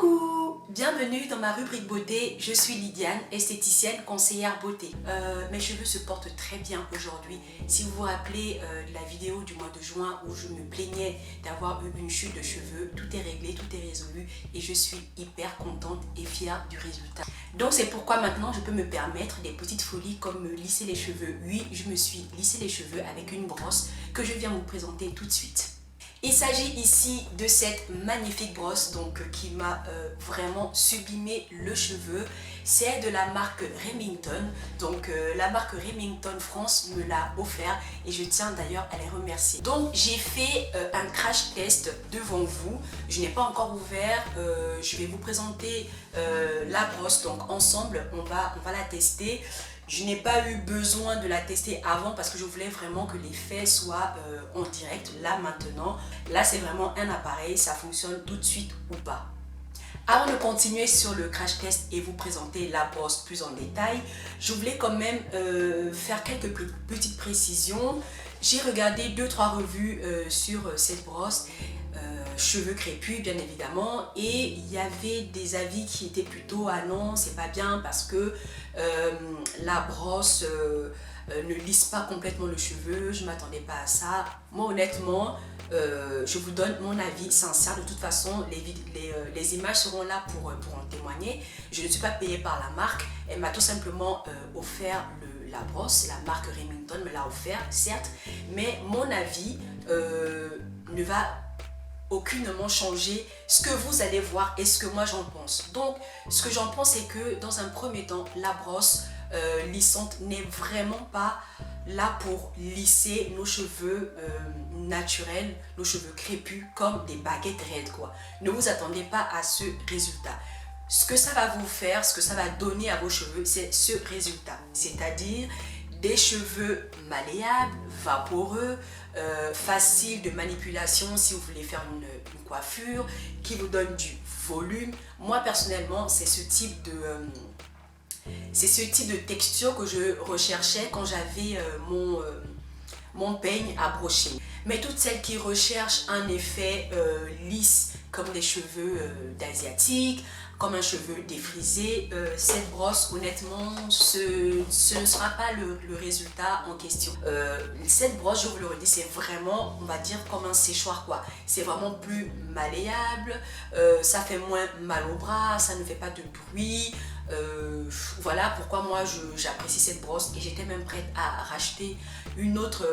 Coucou! Bienvenue dans ma rubrique beauté, je suis Lydiane, esthéticienne, conseillère beauté. Mes cheveux se portent très bien aujourd'hui. Si vous vous rappelez de la vidéo du mois de juin où je me plaignais d'avoir eu une chute de cheveux, tout est réglé, tout est résolu et je suis hyper contente et fière du résultat. Donc c'est pourquoi maintenant je peux me permettre des petites folies comme me lisser les cheveux. Oui, je me suis lissé les cheveux avec une brosse que je viens vous présenter tout de suite. Il s'agit ici de cette magnifique brosse qui m'a vraiment sublimé le cheveu. C'est de la marque Remington. La marque Remington France me l'a offert et je tiens d'ailleurs à les remercier. Donc j'ai fait un crash test devant vous. Je n'ai pas encore ouvert. Je vais vous présenter la brosse. Donc ensemble on va la tester. Je n'ai pas eu besoin de la tester avant parce que je voulais vraiment que l'effet soit en direct, là maintenant. Là c'est vraiment un appareil, ça fonctionne tout de suite ou pas. Avant de continuer sur le crash test et vous présenter la brosse plus en détail, je voulais quand même faire quelques petites précisions. J'ai regardé 2-3 revues sur cette brosse. Cheveux crépus bien évidemment, et il y avait des avis qui étaient plutôt ah non c'est pas bien parce que la brosse ne lisse pas complètement le cheveu. Je m'attendais pas à ça. Moi honnêtement je vous donne mon avis sincère. De toute façon les images seront là pour en témoigner. Je ne suis pas payée par la marque, elle m'a tout simplement offert la brosse. La marque Remington me l'a offert certes, mais mon avis ne va aucunement changer ce que vous allez voir et ce que moi j'en pense. Donc ce que j'en pense c'est que dans un premier temps la brosse lissante n'est vraiment pas là pour lisser nos cheveux naturels, nos cheveux crépus comme des baguettes raides quoi. Ne vous attendez pas à ce résultat. Ce que ça va vous faire, ce que ça va donner à vos cheveux, c'est ce résultat, c'est-à-dire des cheveux malléables, vaporeux, faciles de manipulation si vous voulez faire une coiffure, qui vous donne du volume. Moi personnellement, c'est ce type de texture que je recherchais quand j'avais mon peigne à brocher. Mais toutes celles qui recherchent un effet lisse comme des cheveux d'asiatique, comme un cheveu défrisé, cette brosse honnêtement ce ne sera pas le résultat en question. Cette brosse, je vous le redis, c'est vraiment, on va dire, comme un séchoir quoi. C'est vraiment plus malléable, ça fait moins mal au bras, ça ne fait pas de bruit. Voilà pourquoi moi j'apprécie cette brosse et j'étais même prête à racheter un autre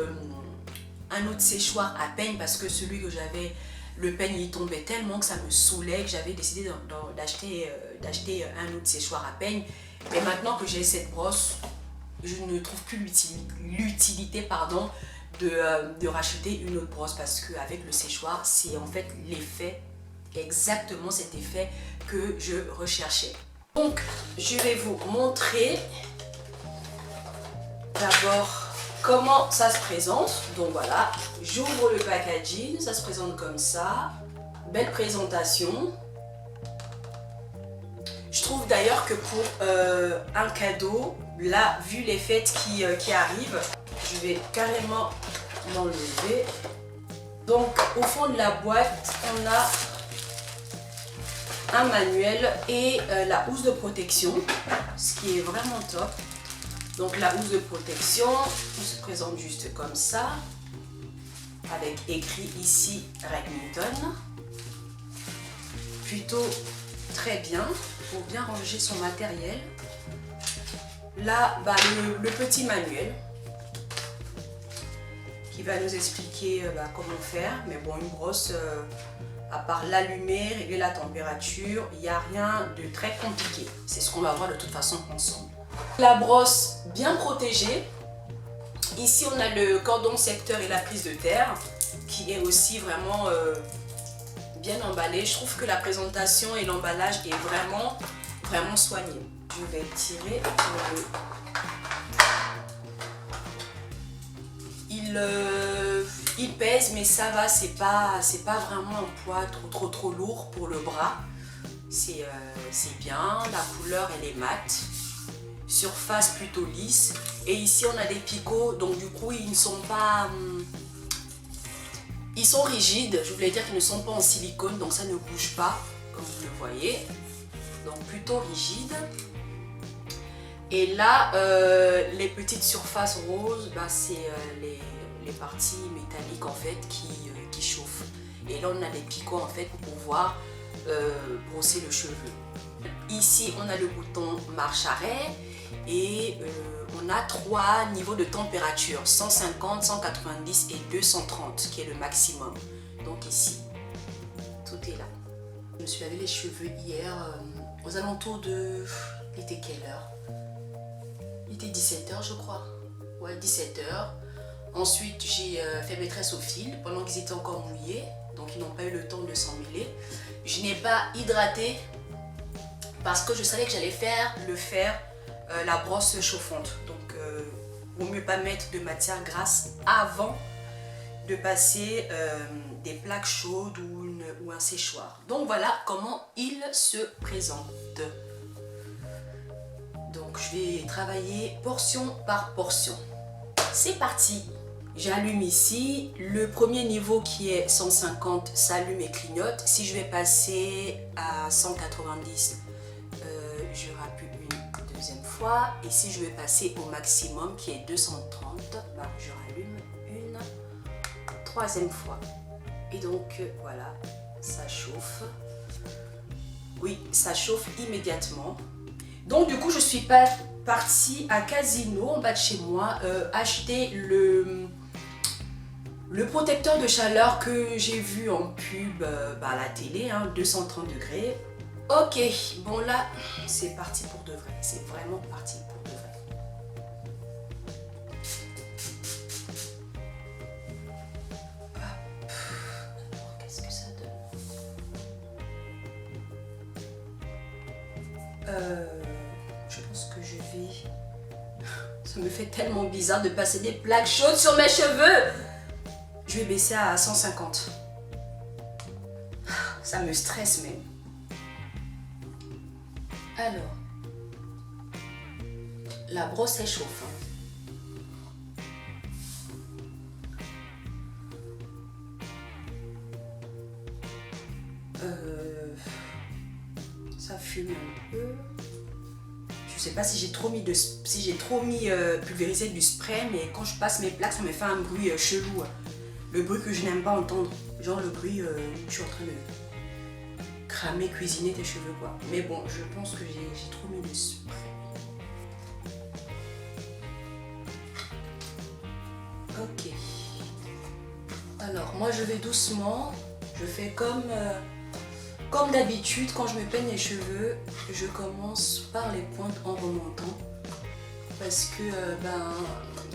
séchoir à peigne parce que celui que j'avais, le peigne il tombait tellement que ça me saoulait que j'avais décidé d'acheter un autre séchoir à peigne. Mais maintenant que j'ai cette brosse, je ne trouve plus l'utilité de racheter une autre brosse parce qu'avec le séchoir, c'est en fait l'effet, exactement cet effet que je recherchais. Donc, je vais vous montrer d'abord comment ça se présente. Donc voilà, j'ouvre le packaging, ça se présente comme ça. Belle présentation. Je trouve d'ailleurs que pour un cadeau, là, vu les fêtes qui arrivent, je vais carrément l'enlever. Donc au fond de la boîte, on a un manuel et la housse de protection, ce qui est vraiment top. Donc la housse de protection, on se présente juste comme ça, avec écrit ici Remington. Plutôt très bien, pour bien ranger son matériel. Là, le petit manuel qui va nous expliquer comment faire. Mais bon, une brosse, à part l'allumer, régler la température, il n'y a rien de très compliqué. C'est ce qu'on va voir de toute façon ensemble. La brosse bien protégée. Ici, on a le cordon secteur et la prise de terre qui est aussi vraiment bien emballé. Je trouve que la présentation et l'emballage est vraiment soigné. Je vais tirer. Il pèse mais ça va, c'est pas vraiment un poids trop lourd pour le bras. C'est bien, la couleur elle est mate, surface plutôt lisse et ici on a des picots donc du coup ils ne sont pas Ils sont rigides, je voulais dire qu'ils ne sont pas en silicone, donc ça ne bouge pas, comme vous le voyez. Donc plutôt rigide. Et là, les petites surfaces roses, bah, c'est les parties métalliques en fait qui chauffent. Et là, on a des picots en fait pour pouvoir brosser le cheveu. Ici, on a le bouton marche arrêt et on a 3 niveaux de température, 150, 190 et 230 qui est le maximum. Donc ici, tout est là. Je me suis lavé les cheveux hier aux alentours de... Il était quelle heure? Il était 17h je crois. Ouais, 17h. Ensuite, j'ai fait mes tresses au fil pendant qu'ils étaient encore mouillés. Donc ils n'ont pas eu le temps de s'en mêler. Je n'ai pas hydraté parce que je savais que j'allais faire la brosse chauffante. Donc vaut mieux pas mettre de matière grasse avant de passer des plaques chaudes ou un séchoir. Donc voilà comment il se présente. Donc je vais travailler portion par portion. C'est parti. J'allume ici. Le premier niveau qui est 150 s'allume et clignote. Si je vais passer à 190, je rappuie une deuxième fois. Et si je vais passer au maximum qui est 230, bah, je rallume une troisième fois. Et donc voilà, ça chauffe. Oui, ça chauffe immédiatement. Donc du coup, je suis pas partie à Casino en bas de chez moi acheter le protecteur de chaleur que j'ai vu en pub à la télé, hein, 230 degrés. Ok, bon là, c'est parti pour de vrai. C'est vraiment parti pour de vrai. Alors, qu'est-ce que ça donne? Je pense que je vais... Ça me fait tellement bizarre de passer des plaques chaudes sur mes cheveux. Je vais baisser à 150. Ça me stresse même. Alors, la brosse elle chauffe. Ça fume un peu. Je sais pas si j'ai trop mis pulvérisé du spray, mais quand je passe mes plaques, ça me fait un bruit chelou. Le bruit que je n'aime pas entendre. Genre le bruit où tu es en train de cramer, cuisiner tes cheveux quoi. Mais bon, je pense que j'ai trop mis de spray. Ok. Alors moi je vais doucement. Je fais comme d'habitude, quand je me peigne les cheveux, je commence par les pointes en remontant parce que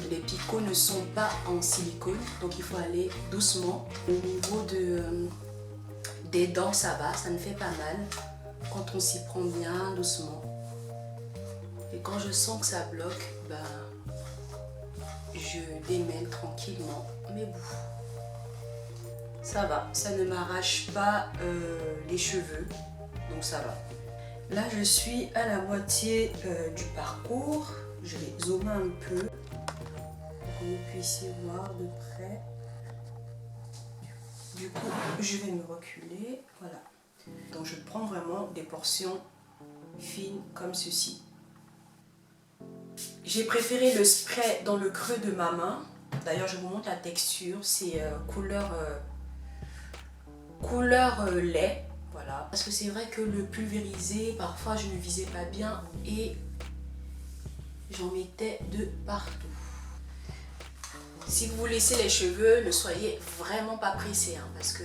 les picots ne sont pas en silicone, donc il faut aller doucement. Au niveau des dents, ça va, ça ne fait pas mal quand on s'y prend bien doucement. Et quand je sens que ça bloque, je démêle tranquillement mes bouts. Ça va, ça ne m'arrache pas les cheveux, donc ça va. Là, je suis à la moitié du parcours. Je vais zoomer un peu pour que vous puissiez voir de près. Du coup, je vais me reculer. Voilà. Donc, je prends vraiment des portions fines comme ceci. J'ai préféré le spray dans le creux de ma main. D'ailleurs, je vous montre la texture. C'est couleur lait, voilà. Parce que c'est vrai que le pulvérisé, parfois je ne visais pas bien et j'en mettais de partout. Si vous vous laissez les cheveux, ne soyez vraiment pas pressé, hein, parce que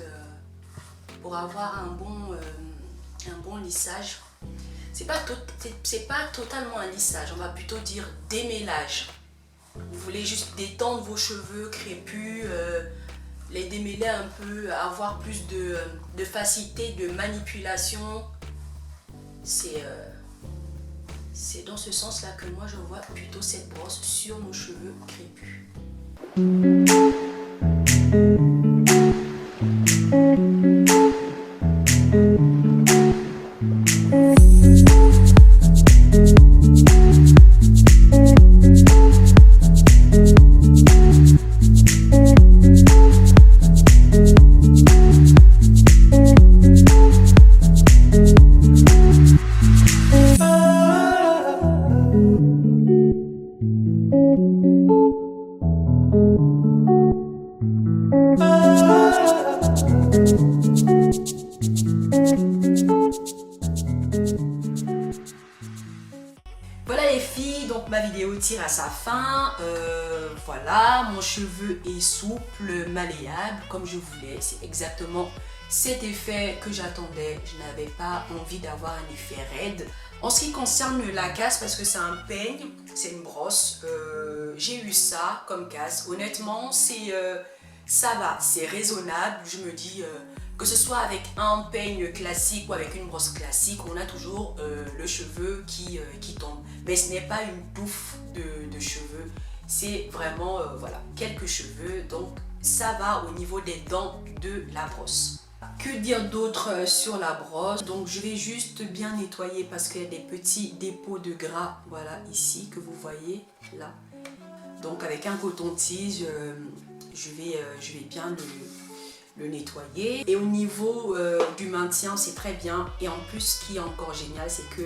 pour avoir un bon lissage, c'est pas totalement un lissage, on va plutôt dire démêlage. Vous voulez juste détendre vos cheveux crépus, les démêler un peu, avoir plus de facilité de manipulation. C'est dans ce sens là que moi je vois plutôt cette brosse sur nos cheveux crépus. Voilà les filles, donc ma vidéo tire à sa fin. Voilà, mon cheveu est souple, malléable, comme je voulais. C'est exactement cet effet que j'attendais. Je n'avais pas envie d'avoir un effet raide. En ce qui concerne la casse, parce que c'est un peigne, c'est une brosse, j'ai eu ça comme casse. Honnêtement, ça va, c'est raisonnable. Je me dis que ce soit avec un peigne classique ou avec une brosse classique, on a toujours le cheveu qui tombe. Mais ce n'est pas une touffe de cheveux, c'est vraiment voilà, quelques cheveux. Donc ça va au niveau des dents de la brosse. Que dire d'autre sur la brosse? Donc je vais juste bien nettoyer parce qu'il y a des petits dépôts de gras, voilà, ici, que vous voyez là. Donc avec un coton-tige, je vais bien le nettoyer. Et au niveau du maintien, c'est très bien. Et en plus, ce qui est encore génial, c'est que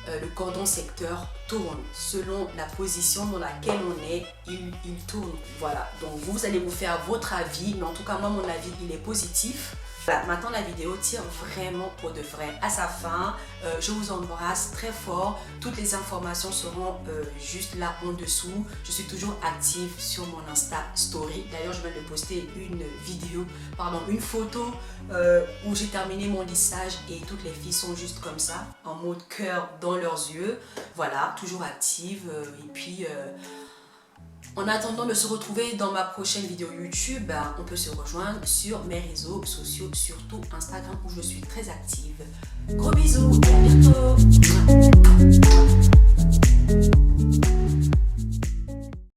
le cordon secteur tourne selon la position dans laquelle on est, il tourne. Voilà, donc vous allez vous faire votre avis, mais en tout cas moi mon avis il est positif. Voilà, maintenant la vidéo tire vraiment pour de vrai à sa fin. Je vous embrasse très fort. Toutes les informations seront juste là en dessous. Je suis toujours active sur mon Insta Story. D'ailleurs, je viens de poster une photo où j'ai terminé mon lissage et toutes les filles sont juste comme ça, en mode cœur dans leurs yeux. Voilà, toujours active. Et puis en attendant de se retrouver dans ma prochaine vidéo YouTube, on peut se rejoindre sur mes réseaux sociaux, surtout Instagram où je suis très active. Gros bisous et à bientôt.